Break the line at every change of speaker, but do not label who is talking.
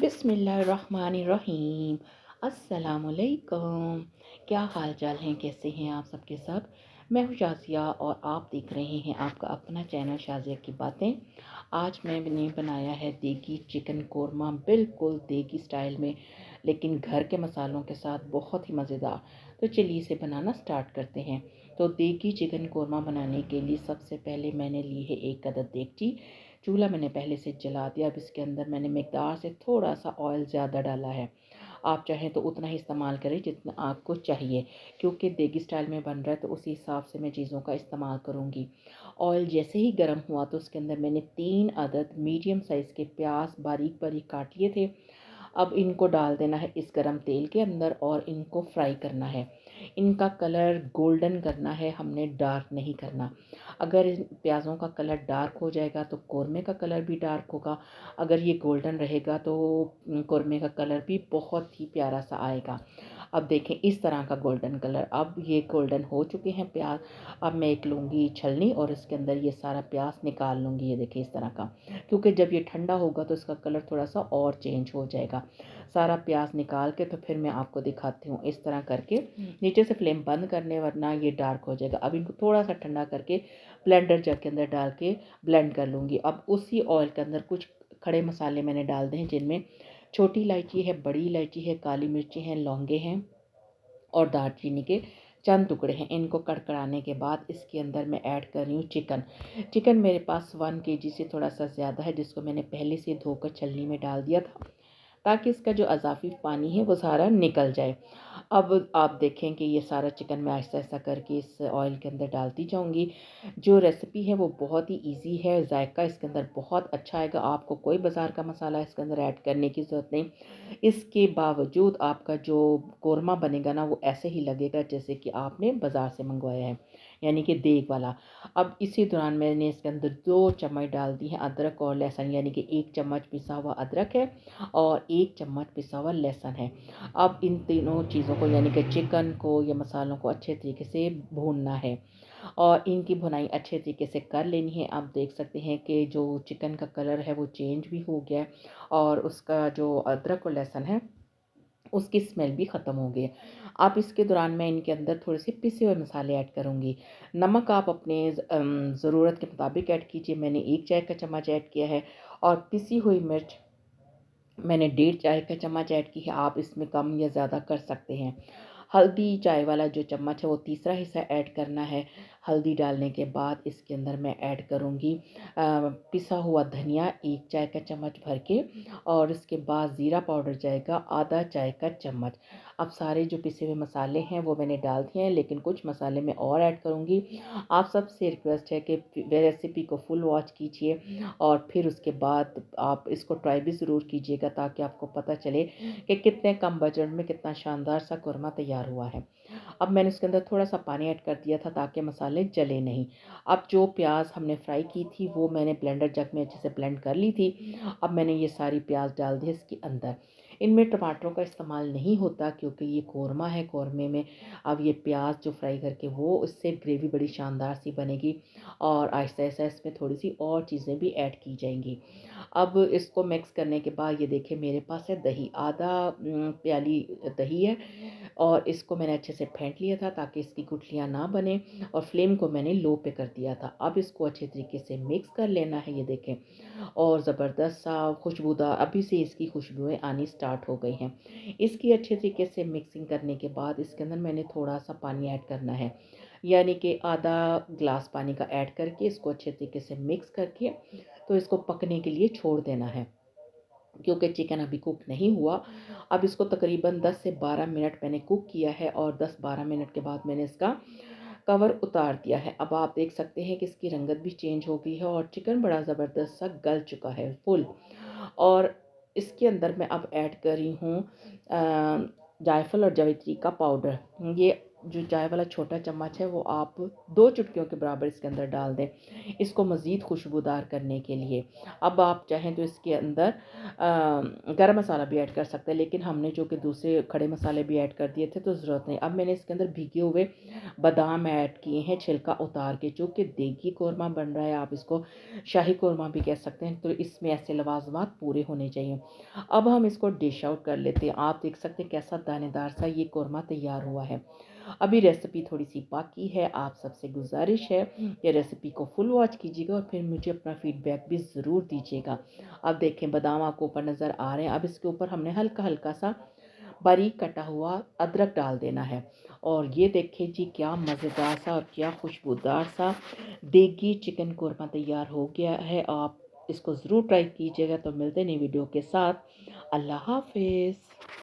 बिस्मिल्लाहिर्रहमानिर्रहीम। अस्सलामुअलैकुम। क्या हाल चाल हैं, कैसे हैं आप सबके सब। मैं हूँ शाज़िया और आप देख रहे हैं आपका अपना चैनल शाज़िया की बातें। आज मैंने बनाया है देगी चिकन कोरमा, बिल्कुल देगी स्टाइल में, लेकिन घर के मसालों के साथ बहुत ही मज़ेदार। तो चलिए इसे बनाना स्टार्ट करते हैं। तो देगी चिकन कोरमा बनाने के लिए सबसे पहले मैंने ली है एक अदद देगची। चूल्हा मैंने पहले से जला दिया। अब इसके अंदर मैंने मिकदार से थोड़ा सा ऑयल ज़्यादा डाला है। आप चाहें तो उतना ही इस्तेमाल करें जितना आपको चाहिए, क्योंकि देगी स्टाइल में बन रहा है तो उसी हिसाब से मैं चीज़ों का इस्तेमाल करूँगी। ऑयल जैसे ही गर्म हुआ तो उसके अंदर मैंने 3 अदद मीडियम साइज़ के प्याज बारीक बारीक काट लिए थे। अब इनको डाल देना है इस गरम तेल के अंदर और इनको फ्राई करना है। इनका कलर गोल्डन करना है, हमने डार्क नहीं करना। अगर इन प्याज़ों का कलर डार्क हो जाएगा तो कोरमे का कलर भी डार्क होगा। अगर ये गोल्डन रहेगा तो कोरमे का कलर भी बहुत ही प्यारा सा आएगा। अब देखें इस तरह का गोल्डन कलर, अब ये गोल्डन हो चुके हैं प्याज। अब मैं एक लूँगी छलनी और इसके अंदर ये सारा प्याज निकाल लूँगी। ये देखिए इस तरह का, क्योंकि जब ये ठंडा होगा तो इसका कलर थोड़ा सा और चेंज हो जाएगा। सारा प्याज निकाल के तो फिर मैं आपको दिखाती हूँ इस तरह करके। नीचे से फ्लेम बंद करने, वरना ये डार्क हो जाएगा। अब इनको थोड़ा सा ठंडा करके ब्लेंडर जग के अंदर डाल के ब्लेंड कर लूँगी। अब उसी ऑयल के अंदर कुछ खड़े मसाले मैंने डाल दिए हैं, जिनमें छोटी इलायची है, बड़ी इलायची है, काली मिर्ची हैं, लौंगे हैं और दालचीनी के चंद टुकड़े हैं। इनको कड़कड़ाने के बाद इसके अंदर मैं ऐड कर रही हूँ चिकन। चिकन मेरे पास 1 केजी से थोड़ा सा ज़्यादा है, जिसको मैंने पहले से धोकर छलनी में डाल दिया था, ताकि इसका जो अज़ाफ़ी पानी है वो सारा निकल जाए। अब आप देखें कि ये सारा चिकन मैं आहिस्ता-आहिस्ता करके इस ऑयल के अंदर डालती जाऊँगी। जो रेसिपी है वो बहुत ही ईज़ी है, ज़ायका इसके अंदर बहुत अच्छा आएगा। आपको कोई बाज़ार का मसाला इसके अंदर ऐड करने की ज़रूरत नहीं। इसके बावजूद आपका जो कोरमा बनेगा ना, वो ऐसे ही लगेगा जैसे कि आपने बाज़ार से मंगवाया है, यानी कि देग वाला। अब इसी दौरान मैंने इसके अंदर 2 चम्मच डाल दी है अदरक और लहसुन, यानी कि 1 चम्मच पिसा हुआ अदरक है और 1 चम्मच पिसा हुआ लहसुन है। अब इन तीनों चीज़ों को, यानी कि चिकन को या मसालों को अच्छे तरीके से भूनना है और इनकी भुनाई अच्छे तरीके से कर लेनी है। आप देख सकते हैं कि जो चिकन का कलर है वो चेंज भी हो गया है और उसका जो अदरक और लहसुन है उसकी स्मेल भी ख़त्म हो गई है। अब इसके दौरान मैं इनके अंदर थोड़े से पिसे हुए मसाले ऐड करूँगी। नमक आप अपने ज़रूरत के मुताबिक ऐड कीजिए। मैंने 1 चाय का चम्मच ऐड किया है और पिसी हुई मिर्च मैंने 1.5 चाय का चम्मच ऐड की है। आप इसमें कम या ज़्यादा कर सकते हैं। हल्दी चाय वाला जो चम्मच है वो तीसरा हिस्सा ऐड करना है। हल्दी डालने के बाद इसके अंदर मैं ऐड करूँगी पिसा हुआ धनिया 1 चाय का चम्मच भर के, और इसके बाद ज़ीरा पाउडर जाएगा आधा चाय का चम्मच। अब सारे जो पिसे हुए मसाले हैं वो मैंने डाल दिए हैं, लेकिन कुछ मसाले मैं और ऐड करूँगी। आप सबसे रिक्वेस्ट है कि रेसिपी को फुल वॉच कीजिए और फिर उसके बाद आप इसको ट्राई भी ज़रूर कीजिएगा, ताकि आपको पता चले कि कितने कम बजट में कितना शानदार सा कोरमा तैयार हुआ है। अब मैंने उसके अंदर थोड़ा सा पानी ऐड कर दिया था ताकि मसाले जले नहीं। अब जो प्याज हमने फ्राई की थी वो मैंने ब्लेंडर जग में अच्छे से ब्लेंड कर ली थी। अब मैंने ये सारी प्याज डाल दी इसके अंदर। इनमें टमाटरों का इस्तेमाल नहीं होता, क्योंकि ये कोरमा है। कोरमे में अब ये प्याज जो फ्राई करके वो इससे ग्रेवी बड़ी शानदार सी बनेगी और आहिस्ता आहिस्ता इसमें थोड़ी सी और चीज़ें भी ऐड की जाएंगी। अब इसको मिक्स करने के बाद ये देखिए मेरे पास है दही, आधा प्याली दही है और इसको मैंने अच्छे से फेंट लिया था ताकि इसकी गुठलियाँ ना बने, और फ्लेम को मैंने लो पे कर दिया था। अब इसको अच्छे तरीके से मिक्स कर लेना है, ये देखें, और ज़बरदस्त सा खुशबूदार अभी से इसकी खुशबुएँ आनी स्टार्ट हो गई हैं। इसकी अच्छे तरीके से मिक्सिंग करने के बाद इसके अंदर मैंने थोड़ा सा पानी ऐड करना है, यानी कि आधा ग्लास पानी का ऐड करके इसको अच्छे तरीके से मिक्स करके तो इसको पकने के लिए छोड़ देना है, क्योंकि चिकन अभी कुक नहीं हुआ। अब इसको तकरीबन 10 से 12 मिनट मैंने कुक किया है और 10-12 मिनट के बाद मैंने इसका कवर उतार दिया है। अब आप देख सकते हैं कि इसकी रंगत भी चेंज हो गई है और चिकन बड़ा ज़बरदस्त सा गल चुका है फुल। और इसके अंदर मैं अब ऐड कर रही हूँ जायफल और जावित्री का पाउडर। ये जो चाय वाला छोटा चम्मच है वो आप 2 चुटकियों के बराबर इसके अंदर डाल दें, इसको मज़ीद खुशबूदार करने के लिए। अब आप चाहें तो इसके अंदर गरम मसाला भी ऐड कर सकते हैं, लेकिन हमने जो कि दूसरे खड़े मसाले भी ऐड कर दिए थे तो ज़रूरत नहीं। अब मैंने इसके अंदर भीगे हुए बादाम ऐड किए हैं छिलका उतार के, जो कि देगी कोरमा बन रहा है, आप इसको शाही कोरमा भी कह सकते हैं। तो इसमें ऐसे लवाजमात पूरे होने चाहिए। अब हम इसको डिश आउट कर लेते हैं। आप देख सकते हैं कैसा दानेदार सा ये कोरमा तैयार हुआ है। अभी रेसिपी थोड़ी सी बाकी है, आप सबसे गुजारिश है कि रेसिपी को फुल वॉच कीजिएगा और फिर मुझे अपना फीडबैक भी ज़रूर दीजिएगा। अब देखें बादाम आपको ऊपर नज़र आ रहे हैं। अब इसके ऊपर हमने हल्का हल्का सा बारीक कटा हुआ अदरक डाल देना है। और ये देखें जी क्या मज़ेदार सा और क्या खुशबूदार सा देगी चिकन कोरमा तैयार हो गया है। आप इसको ज़रूर ट्राई कीजिएगा। तो मिलते हैं नई वीडियो के साथ। अल्लाह हाफिज़।